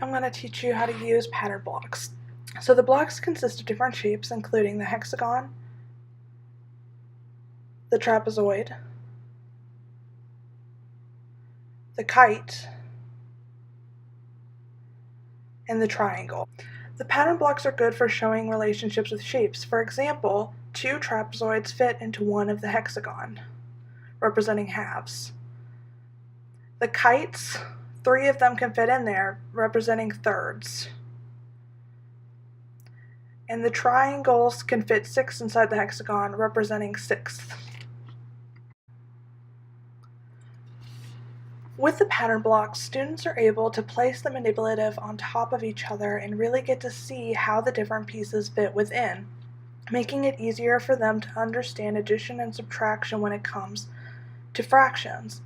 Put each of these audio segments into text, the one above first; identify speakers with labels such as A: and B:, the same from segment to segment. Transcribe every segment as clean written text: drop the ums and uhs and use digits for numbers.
A: I'm going to teach you how to use pattern blocks. So the blocks consist of different shapes, including the hexagon, the trapezoid, the kite, and the triangle. The pattern blocks are good for showing relationships with shapes. For example, 2 trapezoids fit into one of the hexagon, representing halves. The kites, 3 of them can fit in there, representing thirds. And the triangles can fit 6 inside the hexagon, representing sixths. With the pattern blocks, students are able to place the manipulative on top of each other and really get to see how the different pieces fit within, making it easier for them to understand addition and subtraction when it comes to fractions.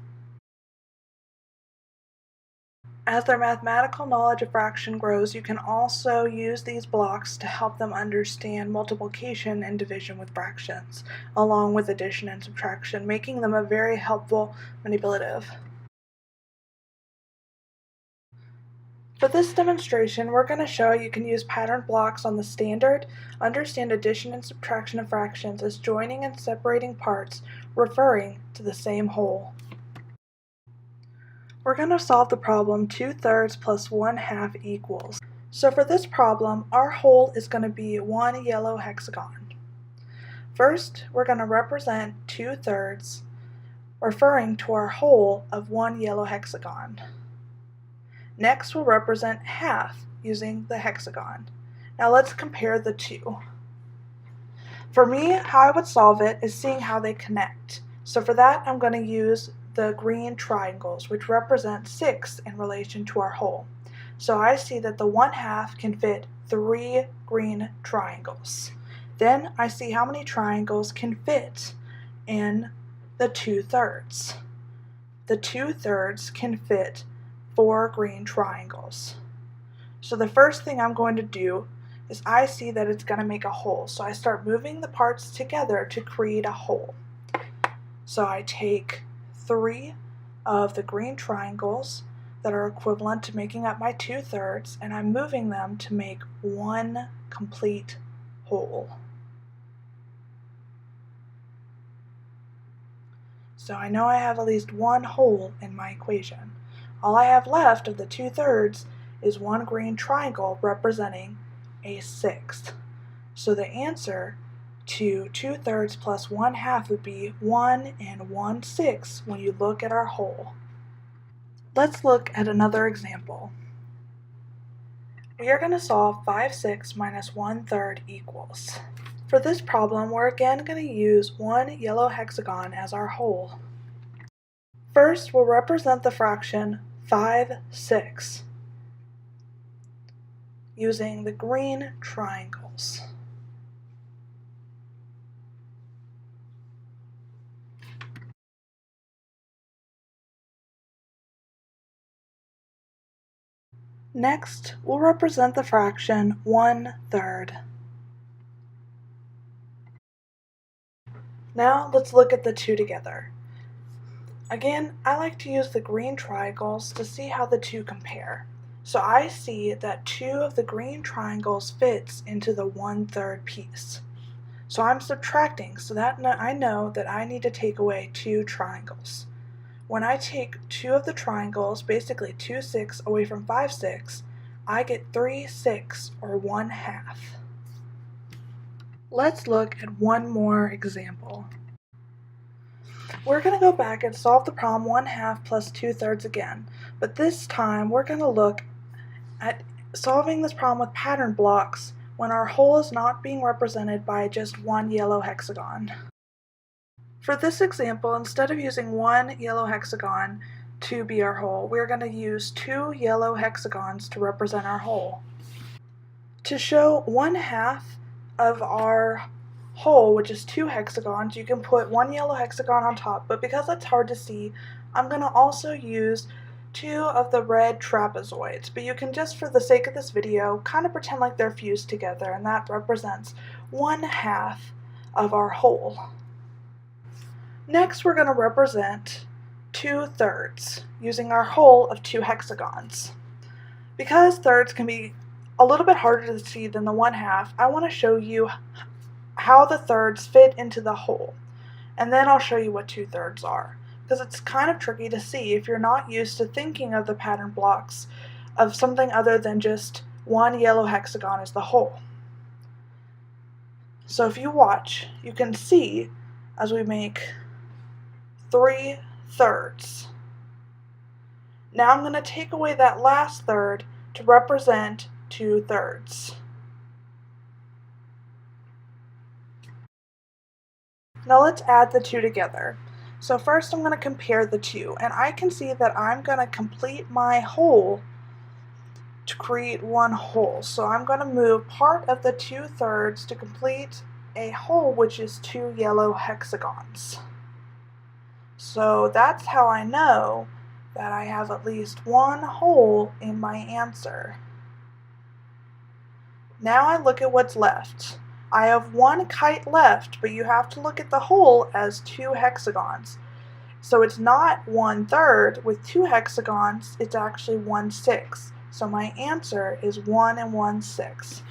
A: As their mathematical knowledge of fraction grows, you can also use these blocks to help them understand multiplication and division with fractions, along with addition and subtraction, making them a very helpful manipulative. For this demonstration, we're going to show you can use pattern blocks on the standard, understand addition and subtraction of fractions as joining and separating parts, referring to the same whole. We're going to solve the problem 2/3 plus 1/2 equals. So for this problem, our whole is going to be one yellow hexagon. First, we're going to represent 2/3, referring to our whole of one yellow hexagon. Next, we'll represent half using the hexagon. Now let's compare the two. For me, how I would solve it is seeing how they connect. So for that, I'm going to use the green triangles, which represent 6 in relation to our whole. So I see that the 1/2 can fit 3 green triangles. Then I see how many triangles can fit in the 2/3. The 2/3 can fit 4 green triangles. So the first thing I'm going to do is I see that it's going to make a hole. So I start moving the parts together to create a hole. So I take 3 of the green triangles that are equivalent to making up my 2/3, and I'm moving them to make one complete hole. So I know I have at least one hole in my equation. All I have left of the 2/3 is one green triangle representing a sixth. So the answer to 2/3 plus 1/2 would be 1 and 1/6 when you look at our whole. Let's look at another example. We are going to solve 5/6 minus 1/3 equals. For this problem, we're again going to use one yellow hexagon as our whole. First, we'll represent the fraction 5/6 using the green triangles. Next, we'll represent the fraction 1/3. Now let's look at the two together. Again, I like to use the green triangles to see how the two compare. So I see that 2 of the green triangles fits into the 1/3 piece. So I'm subtracting so that I know that I need to take away 2 triangles. When I take 2 of the triangles, basically 2/6 away from 5/6, I get 3/6 or 1/2. Let's look at one more example. We're going to go back and solve the problem 1/2 plus 2/3 again, but this time we're going to look at solving this problem with pattern blocks when our whole is not being represented by just one yellow hexagon. For this example, instead of using one yellow hexagon to be our whole, we're going to use 2 yellow hexagons to represent our whole. To show 1/2 of our whole, which is 2 hexagons, you can put 1 yellow hexagon on top, but because it's hard to see, I'm going to also use 2 of the red trapezoids, but you can just, for the sake of this video, kind of pretend like they're fused together, and that represents 1/2 of our whole. Next, we're going to represent 2/3 using our whole of 2 hexagons. Because thirds can be a little bit harder to see than the 1/2, I want to show you how the thirds fit into the whole. And then I'll show you what 2/3 are, because it's kind of tricky to see if you're not used to thinking of the pattern blocks of something other than just one yellow hexagon as the whole. So if you watch, you can see as we make 3/3. Now I'm going to take away that last third to represent 2/3. Now let's add the two together. So first I'm going to compare the two, and I can see that I'm going to complete my whole to create one whole. So I'm going to move part of the 2/3 to complete a whole, which is 2 yellow hexagons. So that's how I know that I have at least one whole in my answer. Now I look at what's left. I have one kite left, but you have to look at the whole as 2 hexagons. So it's not 1/3 with 2 hexagons, it's actually 1/6. So my answer is 1 1/6.